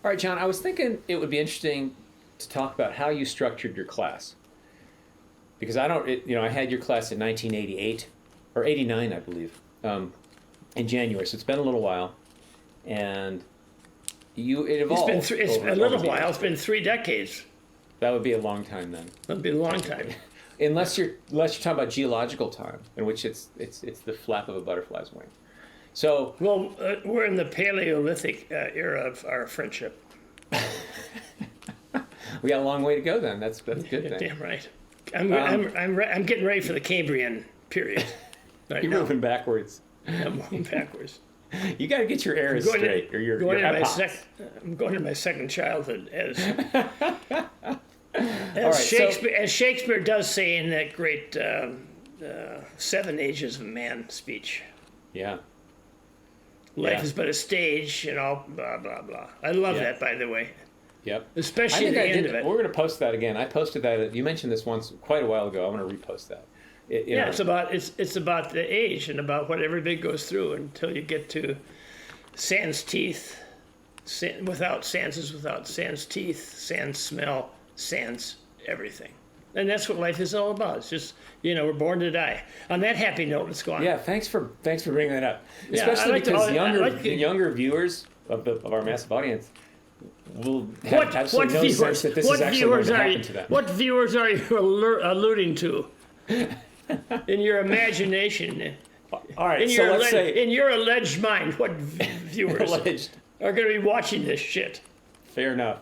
All right, John, I was thinking it would be interesting to talk about how you structured your class. Because I had your class in 1988, or 89, I believe, in January. So it's been a little while. And it evolved. It's a little while. It's been 3 decades. That would be a long time then. That'd be a long time. Unless you're talking about geological time, in which it's the flap of a butterfly's wing. So we're in the Paleolithic era of our friendship. We got a long way to go then. That's good thing. Damn right. I'm getting ready for the Cambrian period. Right You're now. moving backwards. I'm moving backwards. You got to get your arrows straight, or you're I'm going to my second childhood as right, Shakespeare does say in that great 7 Ages of Man speech. Yeah. Life is but a stage, and all blah blah blah. I love that, by the way. Yep. Especially the end of it. We're going to post that again. I posted that. You mentioned this once quite a while ago. I'm going to repost that. It's about the age and about what everybody goes through until you get to sans teeth, without sans teeth, sans smell, sans everything. And that's what life is all about. It's just, we're born to die. On that happy note, let's go on. Yeah, thanks for bringing that up. Especially because younger viewers of our massive audience will have absolutely no sense that this is actually going to happen to them. What viewers are you alluding to? In your imagination. All right, so let's say... In your alleged mind, what viewers are going to be watching this shit? Fair enough.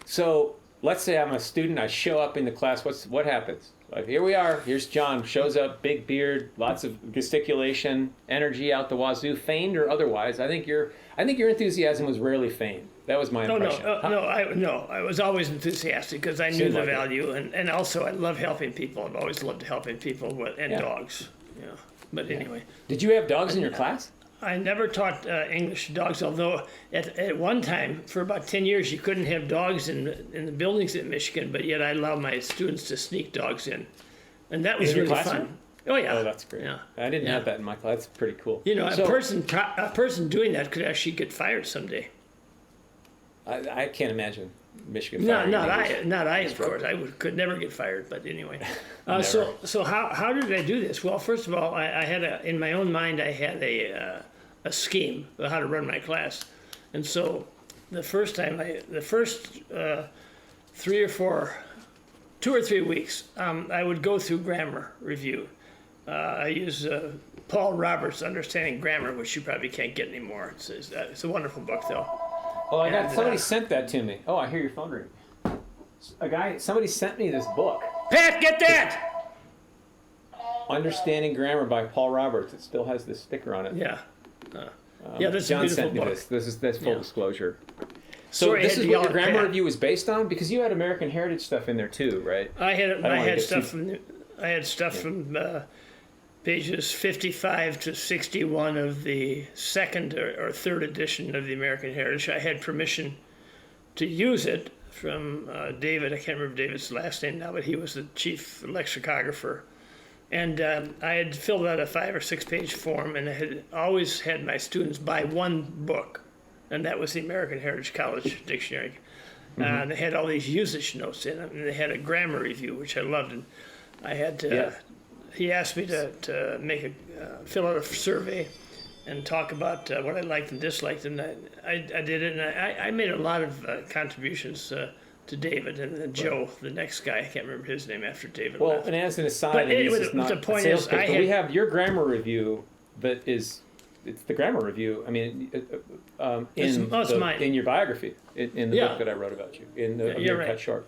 So let's say I'm a student. I show up in the class. What happens? Like, here we are. Here's John. Shows up, big beard, lots of gesticulation, energy out the wazoo, feigned or otherwise. I think your enthusiasm was rarely feigned. That was my impression. I was always enthusiastic because I knew the value, and also I love helping people. I've always loved helping people and dogs. Yeah. But anyway. Did you have dogs in your class? I never taught English to dogs, although at one time, for about 10 years, you couldn't have dogs in the buildings at Michigan, but yet I allowed my students to sneak dogs in. And that was really fun. Oh, yeah. Oh, that's great. Yeah. I didn't have that in my class. That's pretty cool. A person doing that could actually get fired someday. I can't imagine Michigan firing. Not I, of course. I could never get fired, but anyway. So how did I do this? Well, first of all, I had in my own mind, I had a scheme of how to run my class. And so the first 2 or 3 weeks, I would go through grammar review. I use Paul Roberts' Understanding Grammar, which you probably can't get anymore. It's a wonderful book, though. Oh, somebody sent that to me. Oh, I hear your phone ring. Somebody sent me this book. Pat, get that! Understanding Grammar by Paul Roberts. It still has this sticker on it. Yeah. This John is a beautiful sent me book. That's full discusure. So this is what your grammar review was based on? Because you had American Heritage stuff in there too, right? I had stuff from pages 55 to 61 of the second or third edition of the American Heritage. I had permission to use it from David. I can't remember David's last name now, but he was the chief lexicographer. And I had filled out a 5 or 6 page form, and I had always had my students buy one book, and that was the American Heritage College Dictionary. Mm-hmm. They had all these usage notes in it, and they had a grammar review, which I loved. And I had to... He asked me to fill out a survey and talk about what I liked and disliked, and I did it, and I made a lot of contributions to David, and then Joe, the next guy, I can't remember his name after David left. And as an aside, we have your grammar review it's the grammar review. I mean, in your biography, in the book that I wrote about you, in the Cut Short.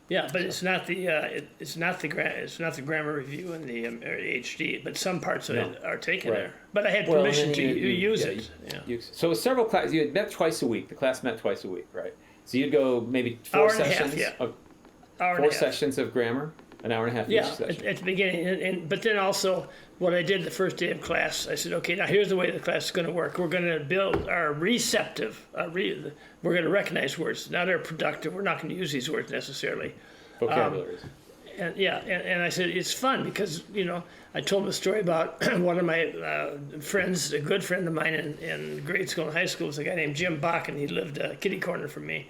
Yeah, but it's not the grammar review in the HD, but some parts of it are taken there. But I had permission to use it. Yeah. So several classes. You had met twice a week. The class met twice a week, right? So you'd go maybe 4 sessions. Four sessions of grammar, an hour and a half each session. At the beginning, but then also what I did the first day of class, I said, okay, now here's the way the class is going to work. We're going to build our receptive. We're going to recognize words. Now they're productive. We're not going to use these words necessarily. Vocabularies. And I said, it's fun because, I told him a story about one of my friends, a good friend of mine in grade school and high school, was a guy named Jim Bach, and he lived kitty corner from me.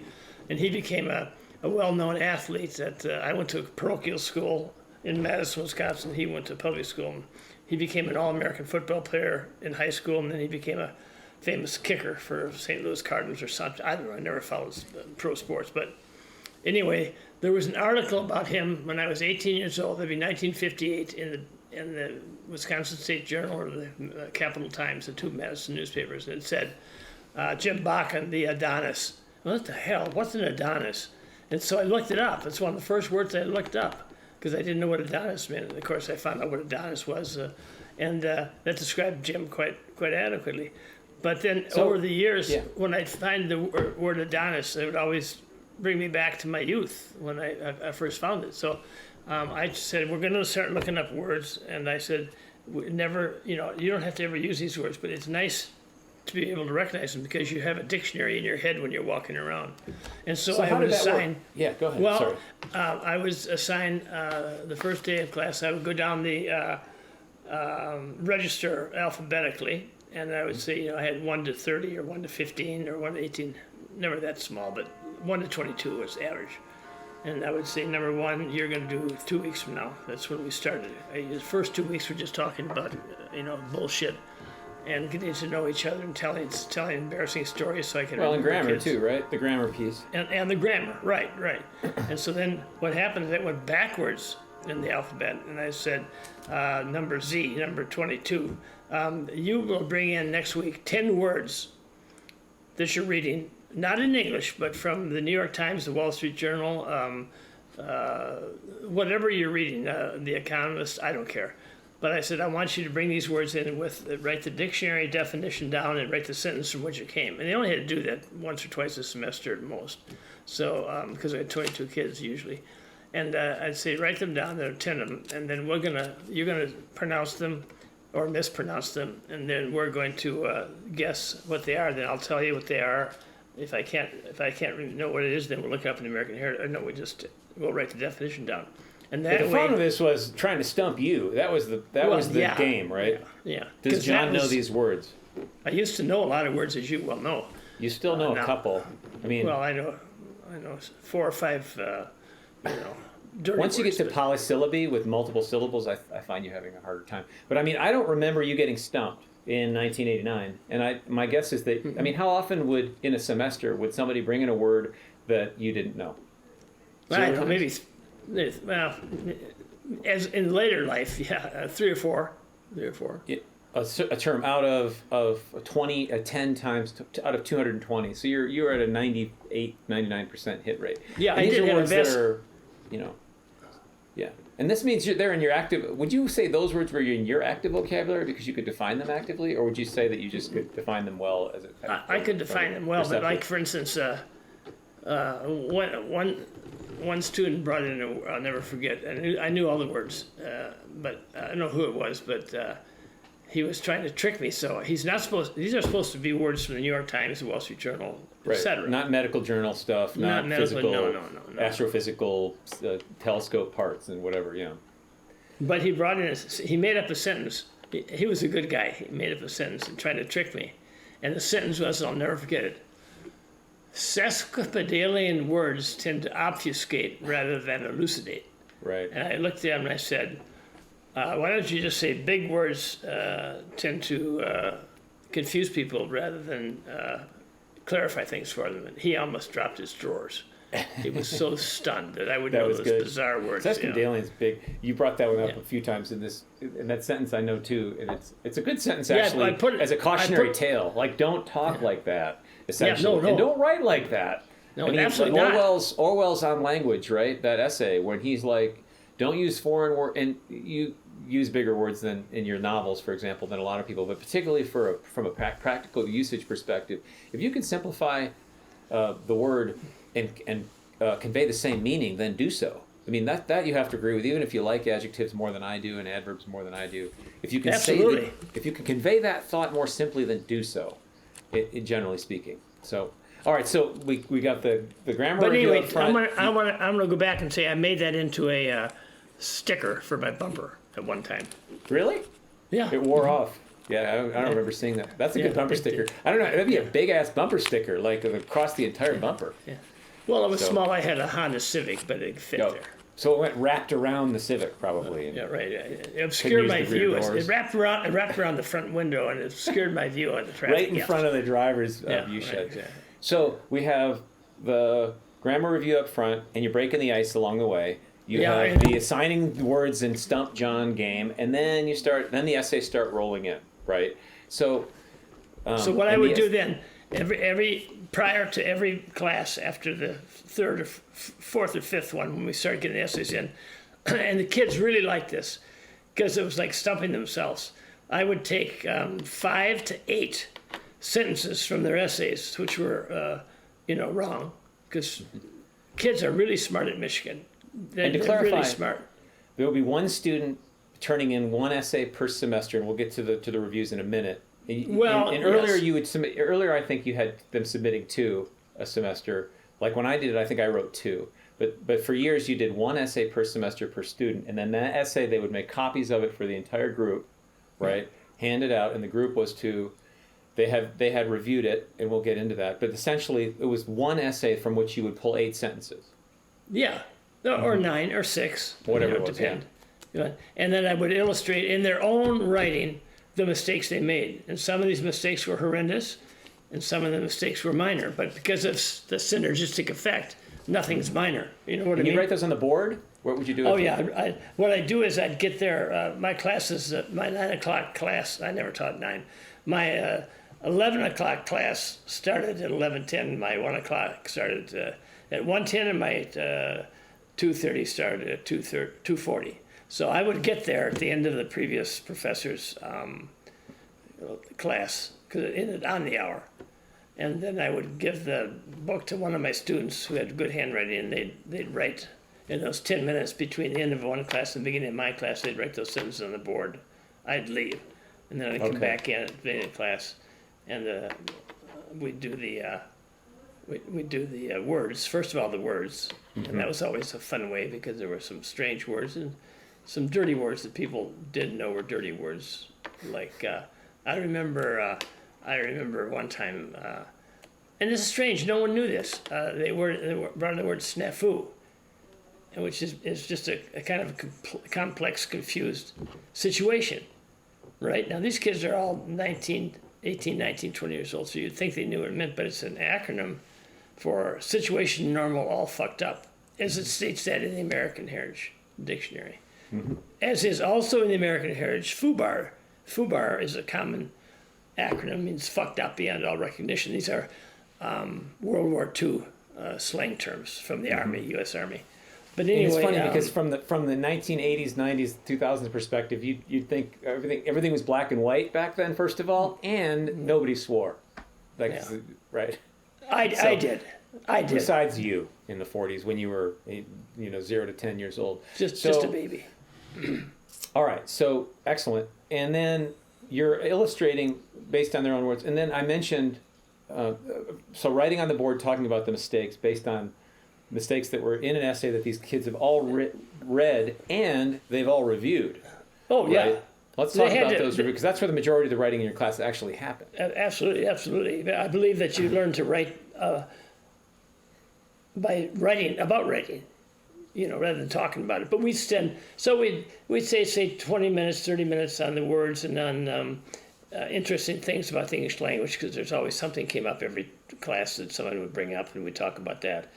And he became a well-known athlete. I went to a parochial school in Madison, Wisconsin. He went to public school. And he became an All-American football player in high school, and then he became a famous kicker for St. Louis Cardinals or something. I don't know. I never followed pro sports. But anyway, there was an article about him when I was 18 years old. That'd be 1958 in the Wisconsin State Journal or the Capital Times, the two Madison newspapers. And it said, Jim Bach and the Adonis. What the hell? What's an Adonis? And so I looked it up. It's one of the first words I looked up because I didn't know what Adonis meant. And of course, I found out what Adonis was. And that described Jim quite adequately. But then over the years, when I'd find the word Adonis, it would always bring me back to my youth when I first found it. So I said, we're going to start looking up words. And I said, never, you don't have to ever use these words, but it's nice to be able to recognize them because you have a dictionary in your head when you're walking around. And so I was assigned. Yeah, go ahead. Well, Sorry. I was assigned the first day of class. I would go down the register alphabetically. And I would say, I had 1 to 30 or 1 to 15 or 1 to 18, never that small, but 1 to 22 was average. And I would say, number 1, you're going to do 2 weeks from now. That's when we started. The first 2 weeks were just talking about, bullshit and getting to know each other and telling embarrassing stories so I can. Well, and grammar too, right? The grammar piece. And the grammar, right. And so then what happened is I went backwards in the alphabet, and I said, number Z, number 22. You will bring in next week 10 words that you're reading, not in English, but from the New York Times, the Wall Street Journal, whatever you're reading, The Economist, I don't care. But I said, I want you to bring these words in write the dictionary definition down and write the sentence from which it came. And they only had to do that once or twice a semester at most. So, because I had 22 kids usually. And I'd say, write them down, there are 10 of them, and then you're gonna pronounce them or mispronounce them, and then we're going to guess what they are. Then I'll tell you what they are. If I can't really know what it is, then we'll look up in the American Heritage. Or no, we'll write the definition down. And that But the fun of this was trying to stump you. That was the game, right? Yeah. Does John know these words? I used to know a lot of words, as you well know. You still know a couple. I mean, well, I know 4 or 5. Dirty once you get words, to polysyllaby with multiple syllables, I find you having a harder time. But I mean, I don't remember you getting stumped in 1989. And my guess is that, I mean, how often in a semester would somebody bring in a word that you didn't know? I don't know, maybe, well, as in later life, 3 or 4. A term out of 10 times out of 220. So you're at a 98, 99% hit rate. Yeah, and I these did are have words a that are, yeah. And this means they're in your active. Would you say those words were in your active vocabulary because you could define them actively, or would you say that you just could define them well as I could define them well, but like for instance, one student brought in I'll never forget, and I knew all the words, but I don't know who it was, but he was trying to trick me. So he's not supposed. These are supposed to be words from the New York Times, the Wall Street Journal, etc. Not medical journal stuff, not physical, no. astrophysical telescope parts and whatever. Yeah. But he brought in. He made up a sentence. He was a good guy. He made up a sentence and tried to trick me, and the sentence was, I'll never forget it. Sesquipedalian words tend to obfuscate rather than elucidate. Right. And I looked at him and I said, why don't you just say big words tend to confuse people rather than clarify things for them? And he almost dropped his drawers. He was so stunned that I would know those bizarre words. Sesquipedalian's big. You brought that one up a few times in that sentence. I know too, and it's a good sentence actually. As a cautionary tale, like don't talk like that. Essentially, and don't write like that. No, I mean, absolutely not. Orwell's on language, right? That essay when he's like, don't use foreign words, and you use bigger words than in your novels, for example, than a lot of people, but particularly from a practical usage perspective, if you can simplify the word and convey the same meaning, then do so. I mean, that you have to agree with, even if you like adjectives more than I do and adverbs more than I do. If you can if you can convey that thought more simply, then do so. It generally speaking. So, all right. So we got the grammar. But review anyway, up front. I'm gonna go back and say I made that into sticker for my bumper at one time. Really? Yeah. It wore off. Yeah, I don't remember seeing that. That's a good bumper sticker. I don't know. That'd be a big ass bumper sticker, like across the entire bumper. Yeah. Well, it was So- small. I had a Honda Civic, but it fit Oh, there. so it went wrapped around the Civic, probably. Yeah, right. It obscured use my the rear view. doors. It wrapped around the front window, and it obscured my view on the traffic. Right in front of the driver's view shed. Exactly. So we have the grammar review up front, and you're breaking the ice along the way. You Yeah, have the assigning words and Stump John game, and then then the essays start rolling in, right? So, So what I and would the do then, every prior to every class after the third or fourth or fifth one, when we started getting essays in, and the kids really liked this because it was like stumping themselves. I would take 5 to 8 sentences from their essays, which were, wrong, because kids are really smart at Michigan. And to They're clarify, really smart. there will be one student turning in one essay per semester, and we'll get to the reviews in a minute. Well, and earlier yes. you would submit. Earlier, I think you had them submitting 2 a semester. Like when I did it, I think I wrote 2. But for years you did 1 essay per semester per student, and then that essay they would make copies of it for the entire group, right? Hand it out, and the group was to. They had reviewed it, and we'll get into that. But essentially, it was 1 essay from which you would pull 8 sentences. Yeah, or 9 or 6. Whatever it was, depend. Yeah. And then I would illustrate in their own writing the mistakes they made. And some of these mistakes were horrendous, and some of the mistakes were minor. But because of the synergistic effect, nothing's minor. You know what I And mean? you write those on the board? What would you do? Oh yeah, what I do is I'd get there. My classes, my 9 o'clock class. I never taught 9. My 11 o'clock class started at 11:10. My 1 o'clock started at 1:10, and my 2:30 started at 2:40. So I would get there at the end of the previous professor's class, because it ended on the hour. And then I would give the book to one of my students who had good handwriting, and they'd write in those 10 minutes between the end of one class and the beginning of my class, they'd write those sentences on the board. I'd leave, and then I'd come back in at the beginning of class, and we'd do the words. First of all, the words, and that was always a fun way because there were some strange words and some dirty words that people didn't know were dirty words. Like I remember one time, and this is strange. No one knew this. They brought in the word snafu, which is just a kind of a complex, confused situation. Right now, these kids are all 18, 19, 20 years old, so you'd think they knew what it meant, but it's an acronym for situation normal all fucked up, as it states that in the American Heritage Dictionary. Mm-hmm. As is also in the American Heritage Fubar. Fubar is a common acronym, means fucked up beyond all recognition. These are World War II slang terms from the Army, U.S. Army. But anyway, and it's funny because from the 1980s, 90s, 2000s perspective, you'd think everything was black and white back then, first of all, and nobody swore, right? I did. Besides you in the 40s when you were 0 to 10 years old, just a baby. All right, so excellent. And then you're illustrating based on their own words. And then I mentioned, so writing on the board, talking about the mistakes based on mistakes that were in an essay that these kids have all read and they've all reviewed. Oh, yeah. Right? Let's talk about those reviews, because that's where the majority of the writing in your class actually happened. Absolutely, absolutely. I believe that you learn to write by writing about writing, rather than talking about it. But we'd say 20 minutes, 30 minutes on the words and on interesting things about the English language, because there's always something came up every class that someone would bring up, and we'd talk about that.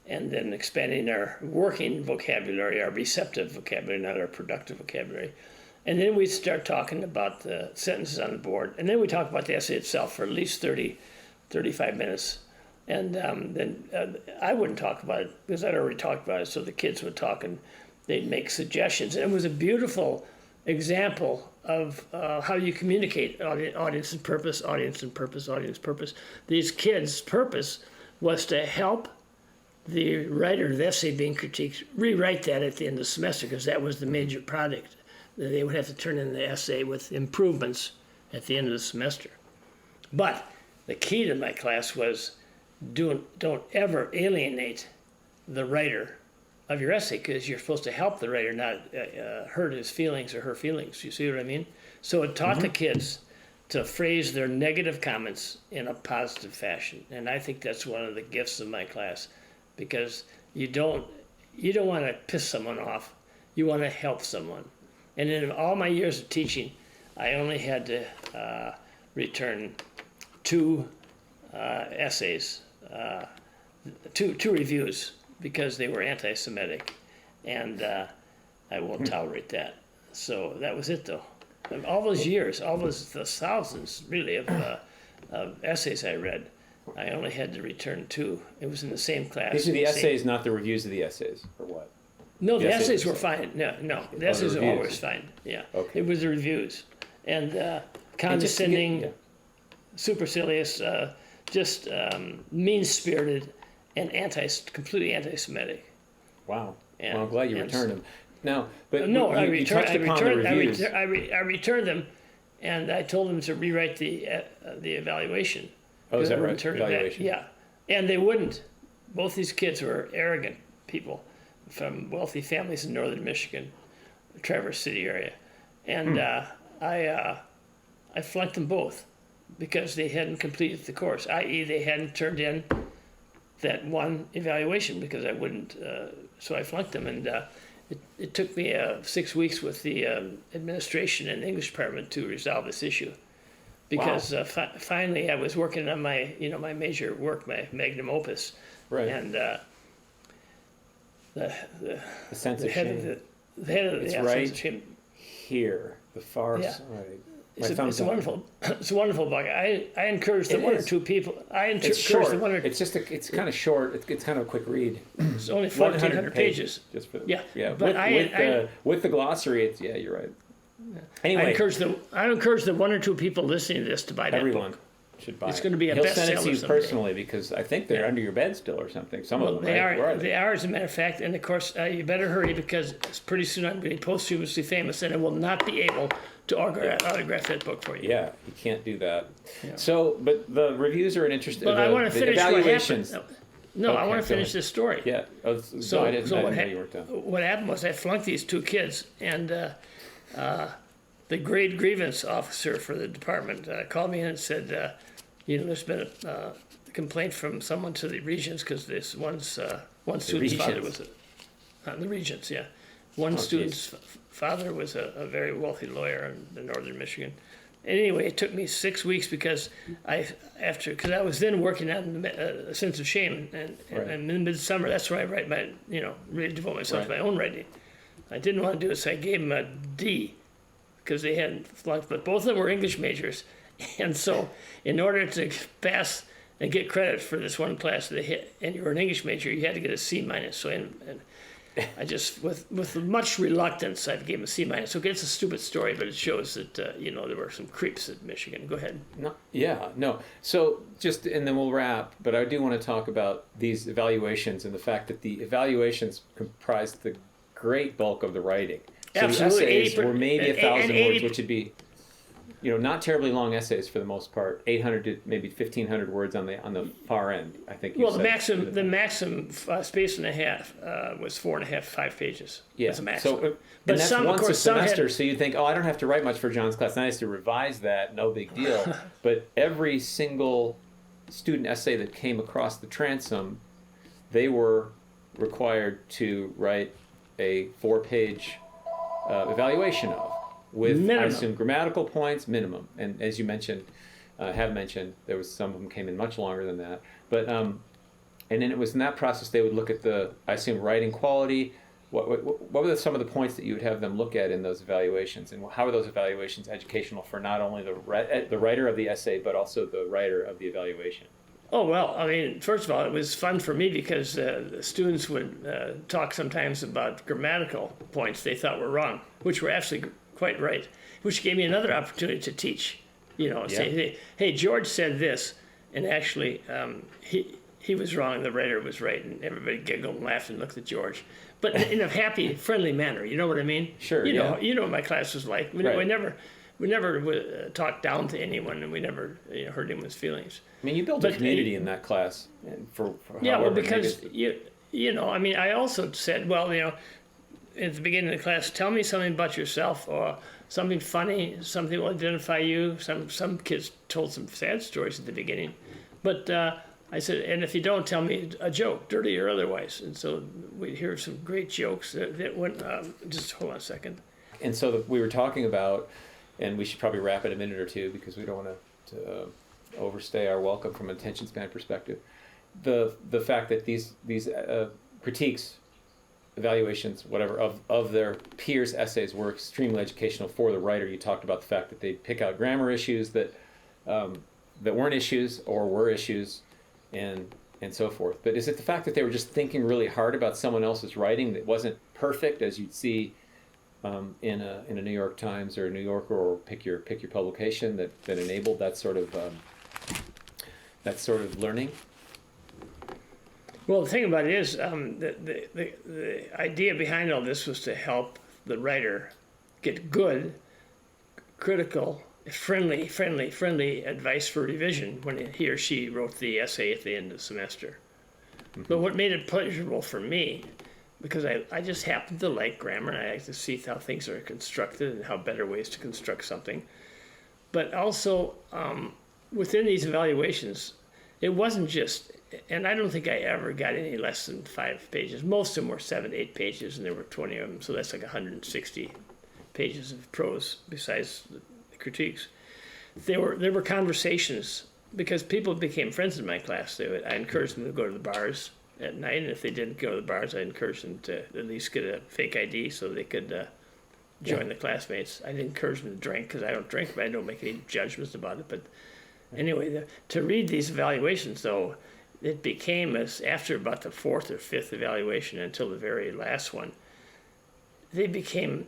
And then expanding our working vocabulary, our receptive vocabulary, not our productive vocabulary. And then we'd start talking about the sentences on the board. And then we talk about the essay itself for at least 30, 35 minutes. And then I wouldn't talk about it because I'd already talked about it, so the kids would talk and they'd make suggestions. And it was a beautiful example of how you communicate audience and purpose, audience and purpose, audience purpose. These kids' purpose was to help the writer of the essay being critiqued rewrite that at the end of the semester, because that was the major project. They would have to turn in the essay with improvements at the end of the semester. But the key to my class was don't ever alienate the writer of your essay, because you're supposed to help the writer, not hurt his feelings or her feelings. You see what I mean? So it taught the kids to phrase their negative comments in a positive fashion, and I think that's one of the gifts of my class, because you don't want to piss someone off. You want to help someone. And in all my years of teaching, I only had to return 2 essays, 2 reviews, because they were anti-Semitic, and I won't tolerate that. So that was it, though. And all those years, all those thousands, really, of essays I read, I only had to return 2. It was in the same class. These are the essays, not the reviews of the essays, or what? No, the essays were were fine. No, the essays are always fine. Yeah. Okay. It was the reviews. And condescending, supercilious, just mean-spirited, and completely anti-Semitic. Wow. And, well, I'm glad you returned them. Now, but no, you touched upon the reviews. I returned them, and I told them to rewrite the evaluation. Oh, is that right? Return evaluation. Yeah, and they wouldn't. Both these kids were arrogant people from wealthy families in northern Michigan, Traverse City area, and I flunked them both because they hadn't completed the course, i.e., they hadn't turned in that one evaluation because I wouldn't. So I flunked them, and it took me 6 weeks with the administration and English department to resolve this issue, because finally I was working on my my major work, my magnum opus, right, and the sense of head shame. of the head of the It's sense right of shame. here, the far Yeah. side. It's a wonderful book. I encourage the It one or is. two people. It's short. It's kind of short. It's kind of a quick read. It's only 1,400 pages. Just for Yeah. But But with the glossary, it's you're right. Anyway, I encourage the one or two people listening to this to buy that everyone book. should buy It's it. going to be a He'll send it bestseller to you someday. personally, because I think they're under your bed still or something. Some of them, They right? Where are. are They are, as a matter of fact. And of course, you better hurry, because pretty soon I'm going to be posthumously famous, and I will not be able to autograph that book for you. Yeah, you can't do that. So, but the reviews are an interesting. But I want to finish evaluations. what happened. No, I Okay, want go to finish ahead. this story. Yeah. So, I didn't what, know you worked on. what happened was I flunked these 2 kids, and the grade grievance officer for the department called me in and said, there's been a complaint from someone to the Regents, because this one student's father was the Regents, yeah. One student's father was a very wealthy lawyer in northern Michigan. Anyway, it took me 6 weeks, because I was then working on A Sense of Shame, and in midsummer, that's where I write my, really devote myself to my own writing. I didn't want to do it, so I gave them a D, because they hadn't flunked, but both of them were English majors, and so in order to pass and get credit for this one class that they hit, and you were an English major, you had to get a C minus. So and I just, with much reluctance, I gave him a C minus. Okay, it's a stupid story, but it shows that there were some creeps at Michigan. Go ahead. No. So and then we'll wrap. But I do want to talk about these evaluations and the fact that the evaluations comprised the great bulk of the writing. So Absolutely, the essays were maybe 1,000 words, which would be, not terribly long essays for the most part. 800 to maybe 1,500 words on the far end. I think. Well, the maximum space and a half was 4.5, 5 pages. Yeah. As a maximum. So, and but that's some, once of course, a semester. Had, so you think, I don't have to write much for John's class. Nice to revise that. No big deal. But every single student essay that came across the transom, they were required to write a 4-page evaluation of, with minimum. I assume grammatical points minimum. And as you mentioned, there was some of them came in much longer than that. But and then it was in that process they would look at I assume writing quality. What were some of the points that you would have them look at in those evaluations, and how are those evaluations educational for not only the writer of the essay but also the writer of the evaluation? Oh, well, I mean, first of all, it was fun for me, because the students would talk sometimes about grammatical points they thought were wrong, which were actually quite right, which gave me another opportunity to teach. Say, hey, George said this, and actually he was wrong, the writer was right, and everybody giggled and laughed and looked at George. But in a happy, friendly manner, you know what I mean? Sure, You know what my class was like. We never talked down to anyone, and we never hurt anyone's feelings. I mean, you built a community in that class, and for yeah, well, however because I mean, I also said, well, at the beginning of the class, tell me something about yourself or something funny, something will identify you. Some kids told some sad stories at the beginning, but I said, and if you don't, tell me a joke, dirty or otherwise. And so we'd hear some great jokes that went. Just hold on a second. And so we were talking about, and we should probably wrap it a minute or two because we don't want to overstay our welcome from an attention span perspective. The fact that these critiques, evaluations, whatever, of their peers' essays were extremely educational for the writer. You talked about the fact that they pick out grammar issues that weren't issues or were issues, and so forth. But is it the fact that they were just thinking really hard about someone else's writing that wasn't perfect, as you'd see in a New York Times or a New Yorker, or pick your publication, that enabled that sort of learning? Well, the thing about it is, the idea behind all this was to help the writer get good, critical, friendly advice for revision when he or she wrote the essay at the end of the semester. Mm-hmm. But what made it pleasurable for me, because I just happen to like grammar, and I like to see how things are constructed and how better ways to construct something. But also, within these evaluations, it wasn't just, and I don't think I ever got any less than 5 pages. Most of them were 7, 8 pages, and there were 20 of them, so that's like 160 pages of prose besides the critiques. There were conversations, because people became friends in my class. I encouraged them to go to the bars at night, and if they didn't go to the bars, I encouraged them to at least get a fake ID so they could join the classmates. I didn't encourage them to drink, because I don't drink, but I don't make any judgments about it. But anyway, to read these evaluations, though, it became, as after about the 4th or 5th evaluation until the very last one, they became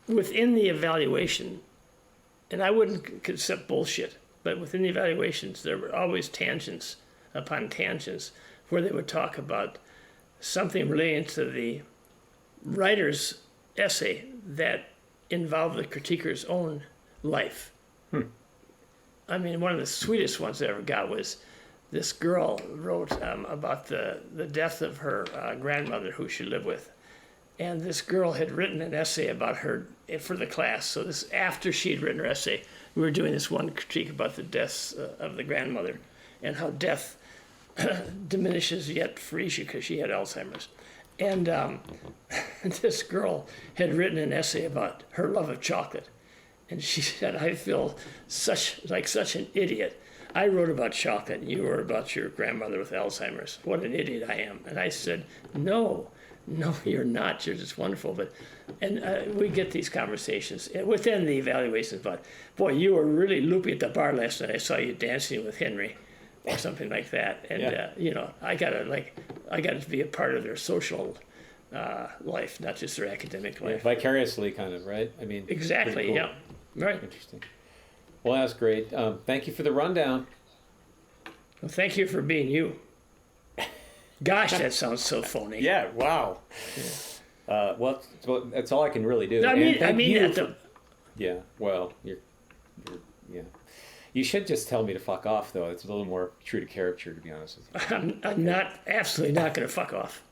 within the evaluation, and I wouldn't accept bullshit, but within the evaluations there were always tangents upon tangents where they would talk about something relating to the writer's essay that involved the critiquer's own life. I mean, one of the sweetest ones I ever got was this girl wrote about the death of her grandmother who she lived with. And this girl had written an essay about her for the class. So this, after she had written her essay, we were doing this one critique about the deaths of the grandmother and how death diminishes yet frees you because she had Alzheimer's. And this girl had written an essay about her love of chocolate. And she said, I feel such an idiot. I wrote about chocolate and you wrote about your grandmother with Alzheimer's. What an idiot I am. And I said, no, you're not. You're just wonderful. And we get these conversations within the evaluations about, boy, you were really loopy at the bar last night. I saw you dancing with Henry or something like that. And, I gotta be a part of their social life, not just their academic life. Yeah, vicariously, kind of, right? I mean, exactly, cool. Yeah. Right. Interesting. Well, that's great. Thank you for the rundown. Well, thank you for being you. Gosh, that sounds so phony. Yeah, wow. Yeah. Well, that's all I can really do. Yeah, well, you're yeah. You should just tell me to fuck off, though. It's a little more true to character, to be honest with you. I'm absolutely not going to fuck off.